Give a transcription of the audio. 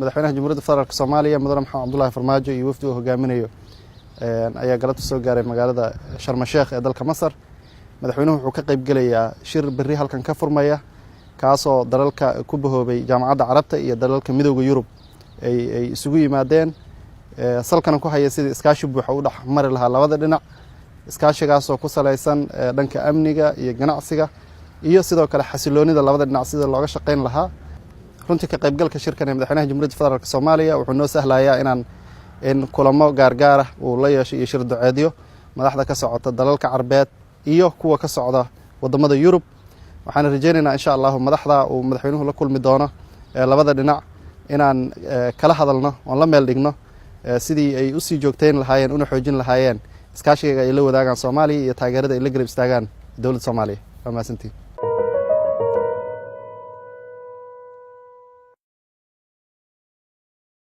madaxweynaha Jamhuuriyadda Federaalka Soomaaliya Mudane Maxamed Cabdullaahi Farmaajo iyo wafdi uu hogaaminayo ayaa galabta soo gaaray magaalada Sharm el-Sheikh ee dalka Masar. Madaxweynuhu wuxuu ka qayb galayaa shir berri halkan ka furmaya kaasoo dalalka ku bahoobay Jaamacadda Carabta iyo dalalka Midowga Yurub ay isugu yimaadeen salkan ku haya sidii iskaashi buuxa u dhaxmari lahaa labada dhinac, iskaashigaas oo ku saleysan dhanka amniga iyo ganacsiga iyo sidoo kale xasiloonida labada dhinac sida looga shaqeyn lahaa. runtii ka qaybgalka shirkan ee madaxweynaha Jamhuuriyadda Federaalka Soomaaliya wuxuu noo sahlayaa in kulamo gaargaar ah uu la yeesho iyo shir duceedyo madaxda ka socota dalalka Carbeed iyo kuwa ka socda wadamada Yurub. waxaan rajaynaynaa insha Allah madaxda uu madaxweynuhu la kulmi doono labada dhinac inaan kala hadalno oo la meel dhigno sidii ay u sii joogteyn lahaayeen una xoojin lahaayeen iskaashiga ay la wadaagaan Soomaaliya iyo taageerada ay la garab istaagaan dawladda Soomaaliya. Waa mahadsantihiin.